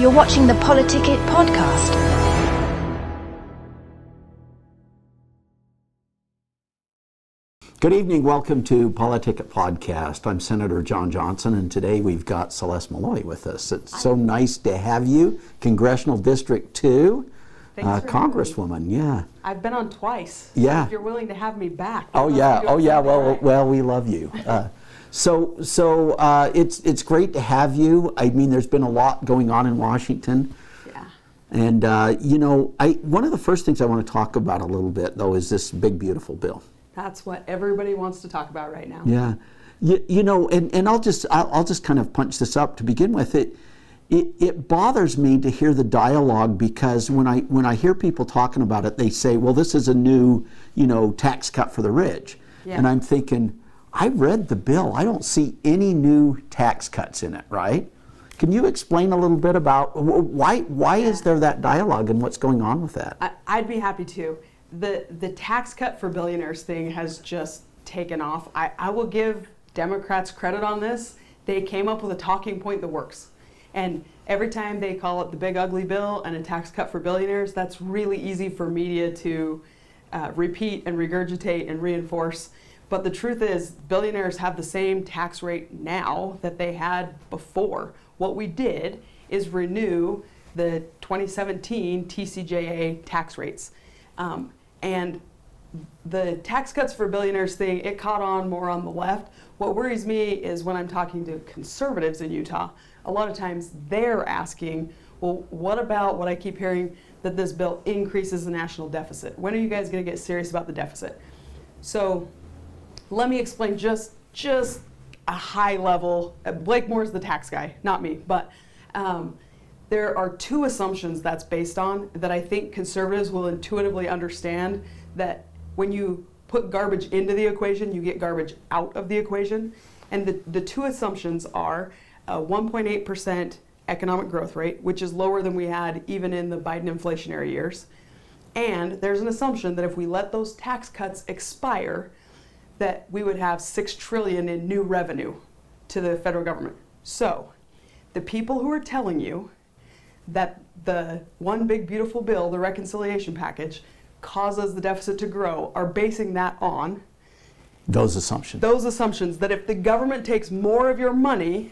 You're watching the Politic-It podcast. Good evening. Welcome to Politic-It podcast. I'm Senator John Johnson, and today we've got Celeste Maloy with us. It's so nice to have you. Congressional District 2, Congresswoman. Yeah. I've been on twice. Yeah. So if you're willing to have me back. Oh yeah. Well, we love you. So it's great to have you. I mean, there's been a lot going on in Washington. Yeah. And one of the first things I want to talk about a little bit, though, is this big, beautiful bill. That's what everybody wants to talk about right now. Yeah. And I'll just kind of punch this up to begin with. It bothers me to hear the dialogue, because when I hear people talking about it, they say, well, this is a new, tax cut for the rich. Yeah. And I'm thinking, I read the bill. I don't see any new tax cuts in it, right? Can you explain a little bit about why is there that dialogue and what's going on with that? I'd be happy to. The tax cut for billionaires thing has just taken off. I will give Democrats credit on this. They came up with a talking point that works. And every time they call it the big ugly bill and a tax cut for billionaires, that's really easy for media to repeat and regurgitate and reinforce. But the truth is, billionaires have the same tax rate now that they had before. What we did is renew the 2017 TCJA tax rates. And the tax cuts for billionaires thing, it caught on more on the left. What worries me is when I'm talking to conservatives in Utah, a lot of times they're asking, well, what about what I keep hearing, that this bill increases the national deficit? When are you guys going to get serious about the deficit? So let me explain just a high level. Blake Moore's the tax guy, not me, but there are two assumptions that's based on that I think conservatives will intuitively understand, that when you put garbage into the equation, you get garbage out of the equation. And the two assumptions are a 1.8% economic growth rate, which is lower than we had even in the Biden inflationary years. And there's an assumption that if we let those tax cuts expire, that we would have $6 trillion in new revenue to the federal government. So the people who are telling you that the one big beautiful bill, the reconciliation package, causes the deficit to grow are basing that on those assumptions. Those assumptions that if the government takes more of your money,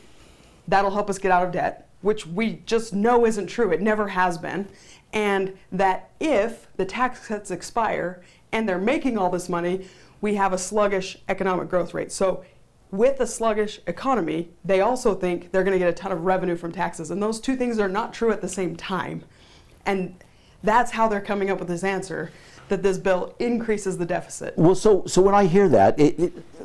that'll help us get out of debt, which we just know isn't true. It never has been. And that if the tax cuts expire and they're making all this money, we have a sluggish economic growth rate. So with a sluggish economy, they also think they're going to get a ton of revenue from taxes. And those two things are not true at the same time. And that's how they're coming up with this answer, that this bill increases the deficit. Well, so when I hear that,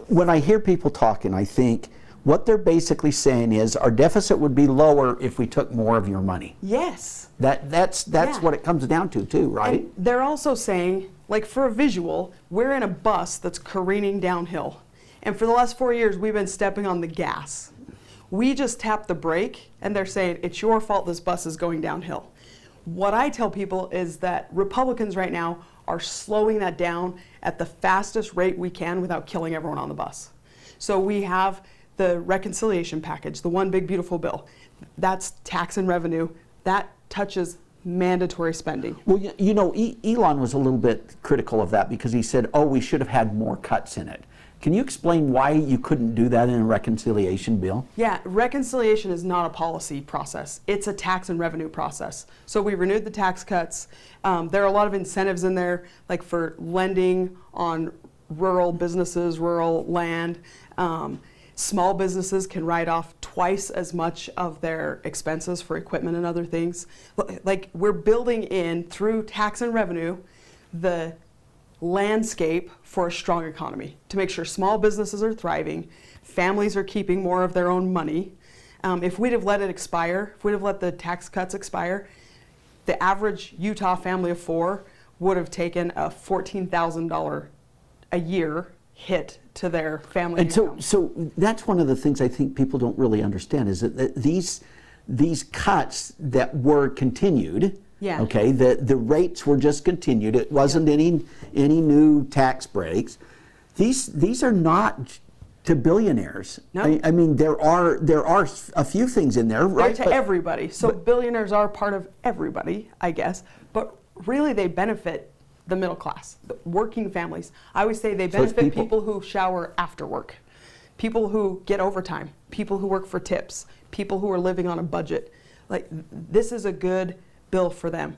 when I hear people talking, I think what they're basically saying is our deficit would be lower if we took more of your money. Yes. That's what it comes down to too, right? And they're also saying, like, for a visual, we're in a bus that's careening downhill. And for the last 4 years, we've been stepping on the gas. We just tapped the brake, and they're saying, it's your fault this bus is going downhill. What I tell people is that Republicans right now are slowing that down at the fastest rate we can without killing everyone on the bus. So we have the reconciliation package, the one big beautiful bill. That's tax and revenue. That touches mandatory spending. Well, Elon was a little bit critical of that because he said, we should have had more cuts in it. Can you explain why you couldn't do that in a reconciliation bill? Yeah, reconciliation is not a policy process. It's a tax and revenue process. So we renewed the tax cuts. There are a lot of incentives in there, like for lending on rural businesses, rural land. Small businesses can write off twice as much of their expenses for equipment and other things. Like, we're building in, through tax and revenue, the landscape for a strong economy to make sure small businesses are thriving, families are keeping more of their own money. If we'd have let it expire, if we'd have let the tax cuts expire, the average Utah family of four would have taken a $14,000 a year hit to their family income. So that's one of the things I think people don't really understand, is that these cuts that were continued, okay, the rates were just continued. It wasn't any new tax breaks. These are not to billionaires. No. I mean, there are a few things in there, right? To everybody. So billionaires are part of everybody, I guess. But really, they benefit the middle class, the working families. I always say they benefit people who shower after work, people who get overtime, people who work for tips, people who are living on a budget. Like, this is a good bill for them.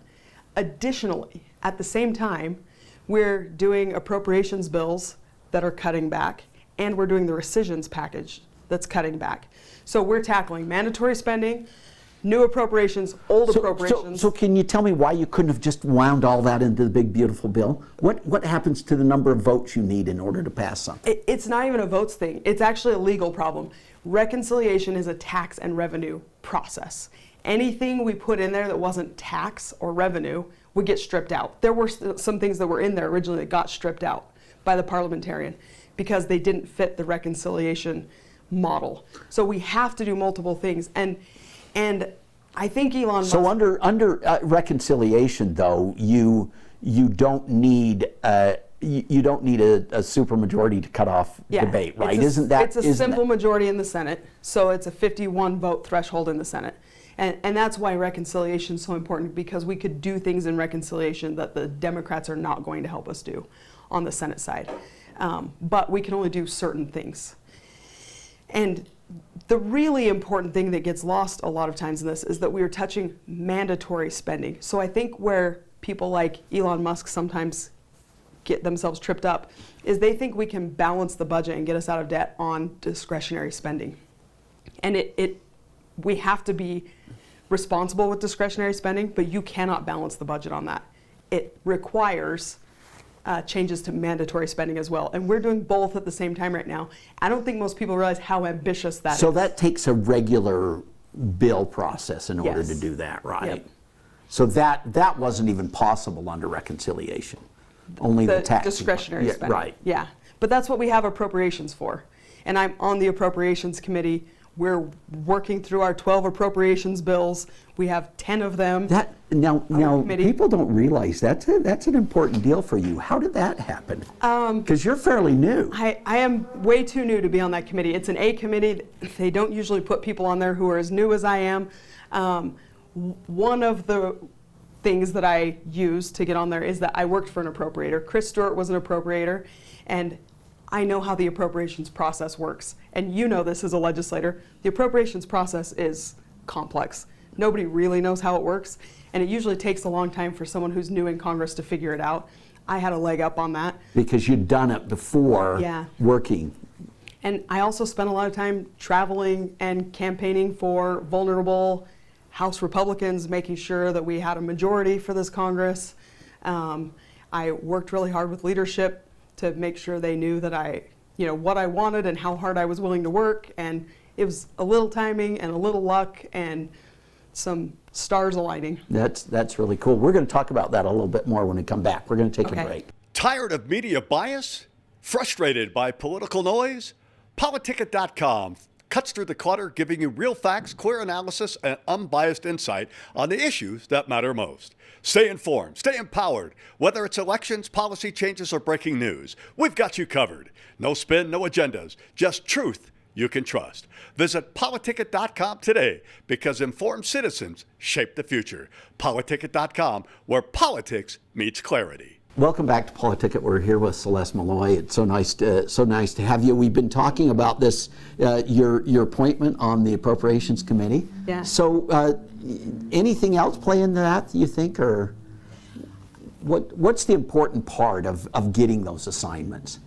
Additionally, at the same time, we're doing appropriations bills that are cutting back, and we're doing the rescissions package that's cutting back. So we're tackling mandatory spending, new appropriations, old appropriations. So can you tell me why you couldn't have just wound all that into the big, beautiful bill? What happens to the number of votes you need in order to pass something? It's not even a votes thing. It's actually a legal problem. Reconciliation is a tax and revenue process. Anything we put in there that wasn't tax or revenue would get stripped out. There were some things that were in there originally that got stripped out by the parliamentarian because they didn't fit the reconciliation model. So we have to do multiple things. And I think Elon Musk... So under reconciliation, though, you don't need a supermajority to cut off debate, right? It's a simple majority in the Senate, so it's a 51 vote threshold in the Senate. And that's why reconciliation is so important, because we could do things in reconciliation that the Democrats are not going to help us do on the Senate side. But we can only do certain things. And the really important thing that gets lost a lot of times in this is that we are touching mandatory spending. So I think where people like Elon Musk sometimes get themselves tripped up is they think we can balance the budget and get us out of debt on discretionary spending. And we have to be responsible with discretionary spending, but you cannot balance the budget on that. It requires changes to mandatory spending as well. And we're doing both at the same time right now. I don't think most people realize how ambitious that is. So that takes a regular bill process in order to do that, right? Yep. So that wasn't even possible under reconciliation. Only the tax discretionary spending. Right. Yeah. But that's what we have appropriations for. And I'm on the Appropriations Committee. We're working through our 12 appropriations bills. We have 10 of them. Now people don't realize that's an important deal for you. How did that happen? Because you're fairly new. I am way too new to be on that committee. It's an A committee. They don't usually put people on there who are as new as I am. One of the things that I use to get on there is that I worked for an appropriator. Chris Stewart was an appropriator, and I know how the appropriations process works. And you know this as a legislator. The appropriations process is complex. Nobody really knows how it works, and it usually takes a long time for someone who's new in Congress to figure it out. I had a leg up on that. Because you'd done it before working. And I also spent a lot of time traveling and campaigning for vulnerable House Republicans, making sure that we had a majority for this Congress. I worked really hard with leadership to make sure they knew that what I wanted and how hard I was willing to work. And it was a little timing and a little luck and some stars aligning. That's really cool. We're going to talk about that a little bit more when we come back. We're going to take a break. Tired of media bias? Frustrated by political noise? PoliticIt.com cuts through the clutter, giving you real facts, clear analysis, and unbiased insight on the issues that matter most. Stay informed, stay empowered. Whether it's elections, policy changes, or breaking news, we've got you covered. No spin, no agendas, just truth you can trust. Visit PoliticIt.com today, because informed citizens shape the future. PoliticIt.com, where politics meets clarity. Welcome back to Politic-It. We're here with Celeste Maloy. It's so nice to have you. We've been talking about this, your appointment on the Appropriations Committee. Yeah. So, anything else play into that, you think, or what's the important part of getting those assignments?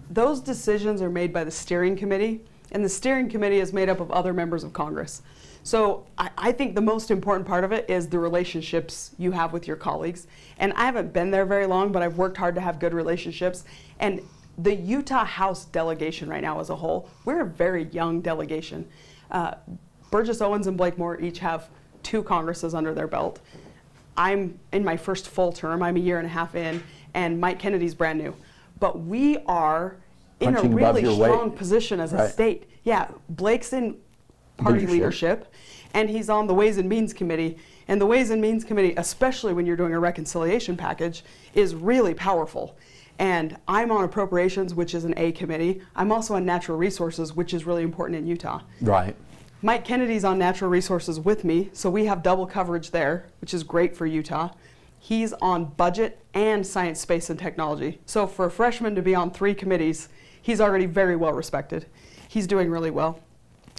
Those decisions are made by the steering committee, and the steering committee is made up of other members of Congress. So I think the most important part of it is the relationships you have with your colleagues. And I haven't been there very long, but I've worked hard to have good relationships. And the Utah House delegation right now as a whole, we're a very young delegation. Burgess Owens and Blake Moore each have 2 Congresses under their belt. I'm in my first full term. I'm a year and a half in, and Mike Kennedy's brand new. But we are in a really strong position as a state. Yeah, Blake's in party leadership, and he's on the Ways and Means Committee. And the Ways and Means Committee, especially when you're doing a reconciliation package, is really powerful. And I'm on Appropriations, which is an A committee. I'm also on Natural Resources, which is really important in Utah. Right. Mike Kennedy's on Natural Resources with me, so we have double coverage there, which is great for Utah. He's on Budget and Science, Space, and Technology. So for a freshman to be on 3 committees, he's already very well respected. He's doing really well.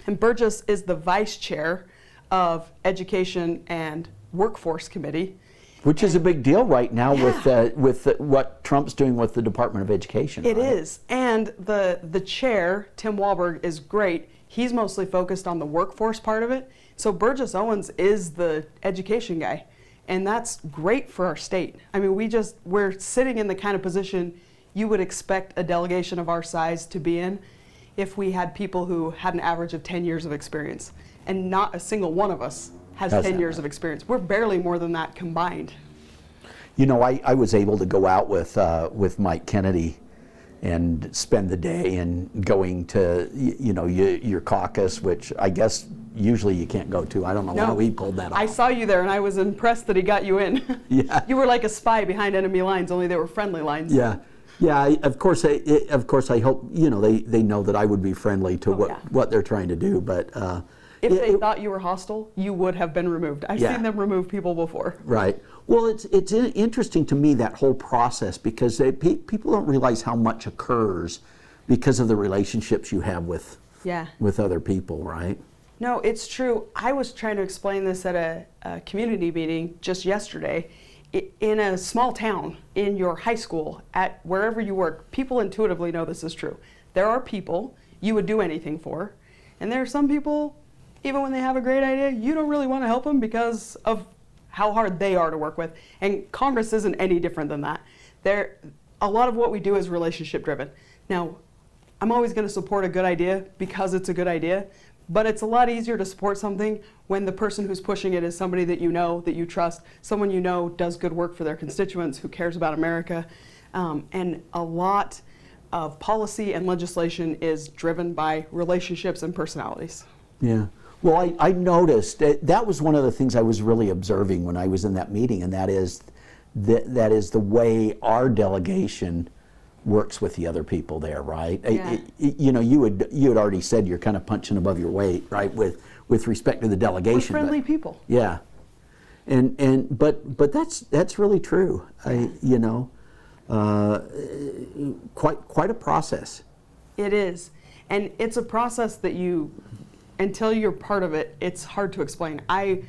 And Burgess is the vice chair of Education and Workforce Committee. Which is a big deal right now Yeah. with what Trump's doing with the Department of Education. It right? is. And the chair, Tim Walberg, is great. He's mostly focused on the workforce part of it. So Burgess Owens is the education guy. And that's great for our state. I mean, we're sitting in the kind of position you would expect a delegation of our size to be in if we had people who had an average of 10 years of experience. And not a single one of us has 10 years of experience. We're barely more than that combined. You know, I was able to go out with Mike Kennedy and spend the day and going to, your caucus, which I guess usually you can't go to. I don't know how he pulled that off. I saw you there and I was impressed that he got you in. Yeah. You were like a spy behind enemy lines, only they were friendly lines. Yeah. Yeah, of course I hope, they know that I would be friendly to what they're trying to do, but... If they thought you were hostile, you would have been removed. I've seen them remove people before. Right. Well, it's interesting to me, that whole process, because people don't realize how much occurs because of the relationships you have with other people, right? No, it's true. I was trying to explain this at a community meeting just yesterday. In a small town, in your high school, at wherever you work, people intuitively know this is true. There are people you would do anything for, and there are some people, even when they have a great idea, you don't really want to help them because of how hard they are to work with. And Congress isn't any different than that. A lot of what we do is relationship driven. Now, I'm always going to support a good idea because it's a good idea, but it's a lot easier to support something when the person who's pushing it is somebody that you know, that you trust, someone you know does good work for their constituents, who cares about America. And a lot of policy and legislation is driven by relationships and personalities. Yeah. Well, I noticed that was one of the things I was really observing when I was in that meeting, and that is the way our delegation works with the other people there, right? Yeah. You had already said you're kind of punching above your weight, right, with respect to the delegation. We're friendly people. Yeah, but that's really true. Quite a process. It is, and it's a process that until you're part of it, it's hard to explain. I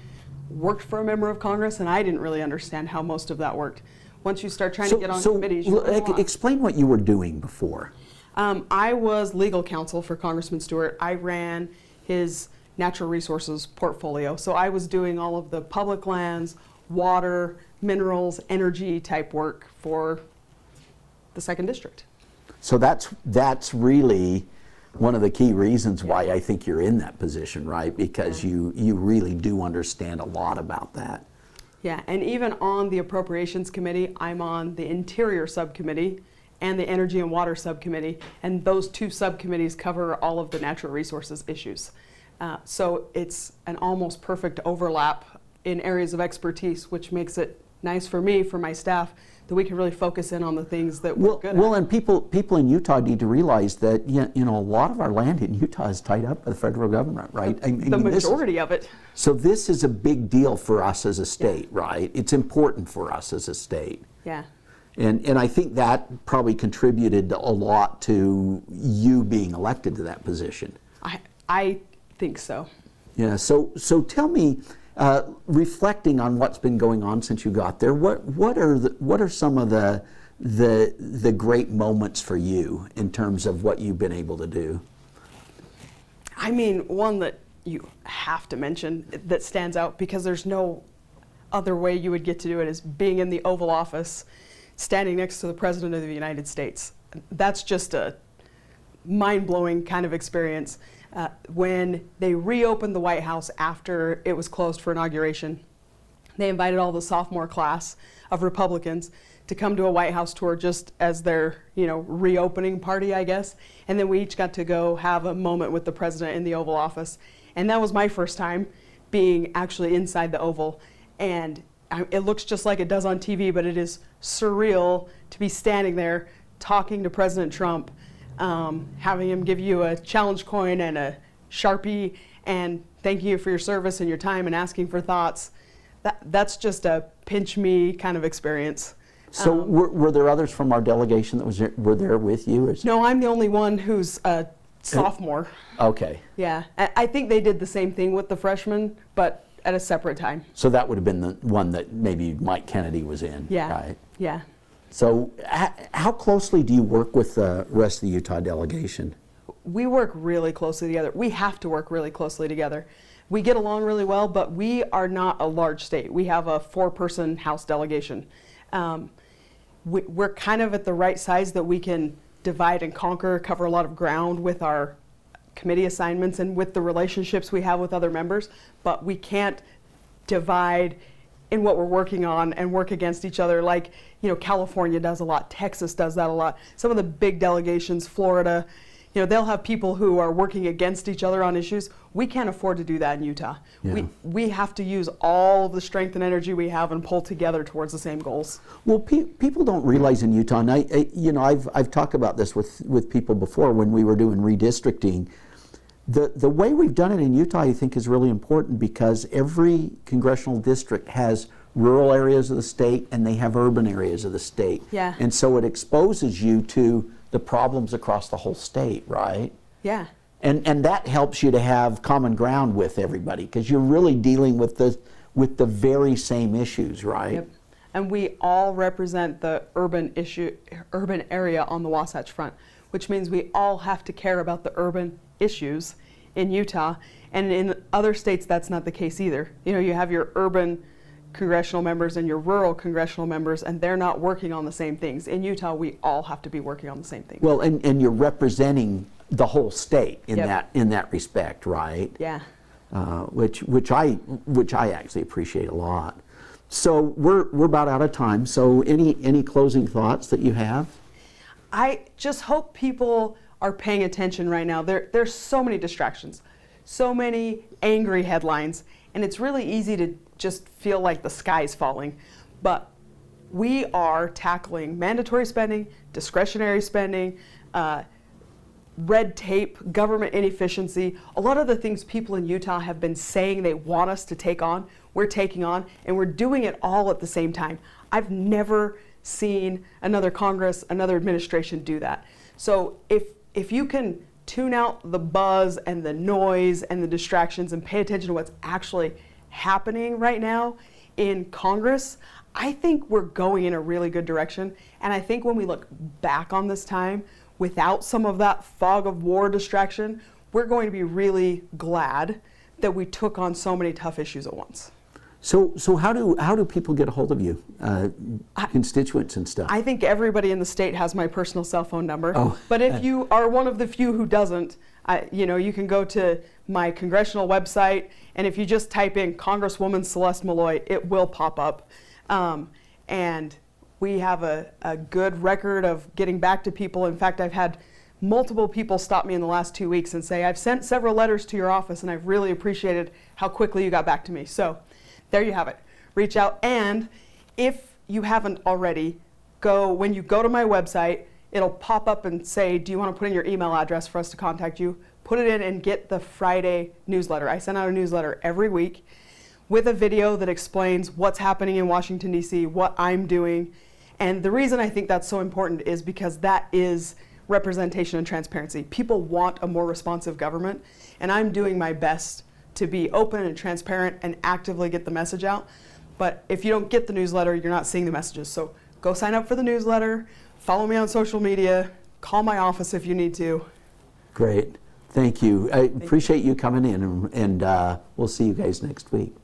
worked for a member of Congress, and I didn't really understand how most of that worked. Once you start trying to get on committees, you explain what you were doing before. I was legal counsel for Congressman Stewart. I ran his natural resources portfolio. So I was doing all of the public lands, water, minerals, energy type work for the 2nd District. So that's really one of the key reasons why I think you're in that position, right? Because you really do understand a lot about that. Yeah, and even on the Appropriations Committee, I'm on the Interior Subcommittee and the Energy and Water Subcommittee, and those 2 subcommittees cover all of the natural resources issues. So it's an almost perfect overlap in areas of expertise, which makes it nice for me, for my staff, that we can really focus in on the things that we're good at. Well, and people in Utah need to realize that a lot of our land in Utah is tied up by the federal government, right? The majority of it. So this is a big deal for us as a state, right? It's important for us as a state. Yeah. And I think that probably contributed a lot to you being elected to that position. I think so. Yeah. So tell me, reflecting on what's been going on since you got there, what are some of the great moments for you in terms of what you've been able to do? I mean, one that you have to mention that stands out, because there's no other way you would get to do it, is being in the Oval Office, standing next to the President of the United States. That's just a mind-blowing kind of experience. When they reopened the White House after it was closed for inauguration, they invited all the sophomore class of Republicans to come to a White House tour just as their, reopening party, I guess. And then we each got to go have a moment with the president in the Oval Office. And that was my first time being actually inside the Oval. And it looks just like it does on TV, but it is surreal to be standing there talking to President Trump, having him give you a challenge coin and a Sharpie and thanking you for your service and your time and asking for thoughts, that's just a pinch me kind of experience. So were there others from our delegation that were there with you? No, I'm the only one who's a sophomore. Okay. Yeah, I think they did the same thing with the freshmen, but at a separate time. So that would have been the one that maybe Mike Kennedy was in, Yeah. right? Yeah. So how closely do you work with the rest of the Utah delegation? We work really closely together. We have to work really closely together. We get along really well, but we are not a large state. We have a 4-person House delegation. We're kind of at the right size that we can divide and conquer, cover a lot of ground with our committee assignments and with the relationships we have with other members, but we can't divide in what we're working on and work against each other like, California does a lot, Texas does that a lot. Some of the big delegations, Florida, they'll have people who are working against each other on issues. We can't afford to do that in Utah. Yeah. We have to use all of the strength and energy we have and pull together towards the same goals. Well, people don't realize in Utah, and I've talked about this with people before when we were doing redistricting. The way we've done it in Utah, I think, is really important because every congressional district has rural areas of the state and they have urban areas of the state. Yeah. And so it exposes you to the problems across the whole state, right? Yeah. And that helps you to have common ground with everybody because you're really dealing with the very same issues, right? Yep. And we all represent the urban area on the Wasatch Front, which means we all have to care about the urban issues in Utah. And in other states, that's not the case either. You have your urban congressional members and your rural congressional members, and they're not working on the same things. In Utah, we all have to be working on the same things. Well, and you're representing the whole state in Yep. that respect, right? Yeah. Which I actually appreciate a lot. So we're about out of time. So any closing thoughts that you have? I just hope people are paying attention right now. There's so many distractions, so many angry headlines, and it's really easy to just feel like the sky's falling. But we are tackling mandatory spending, discretionary spending, red tape, government inefficiency, a lot of the things people in Utah have been saying they want us to take on, we're taking on, and we're doing it all at the same time. I've never seen another Congress, another administration do that. So if you can tune out the buzz and the noise and the distractions and pay attention to what's actually happening right now in Congress, I think we're going in a really good direction. And I think when we look back on this time without some of that fog of war distraction, we're going to be really glad that we took on so many tough issues at once. So how do people get a hold of you, constituents and stuff? I think everybody in the state has my personal cell phone number. Oh. But if you are one of the few who doesn't, you can go to my congressional website, and if you just type in Congresswoman Celeste Maloy, it will pop up. And we have a good record of getting back to people. In fact, I've had multiple people stop me in the last 2 weeks and say, I've sent several letters to your office, and I've really appreciated how quickly you got back to me. So there you have it. Reach out. And if you haven't already, when you go to my website, it'll pop up and say, do you want to put in your email address for us to contact you? Put it in and get the Friday newsletter. I send out a newsletter every week with a video that explains what's happening in Washington, D.C., what I'm doing. And the reason I think that's so important is because that is representation and transparency. People want a more responsive government, and I'm doing my best to be open and transparent and actively get the message out. But if you don't get the newsletter, you're not seeing the messages. So go sign up for the newsletter, follow me on social media, call my office if you need to. Great. Thank you. I appreciate you coming in, and we'll see you guys next week.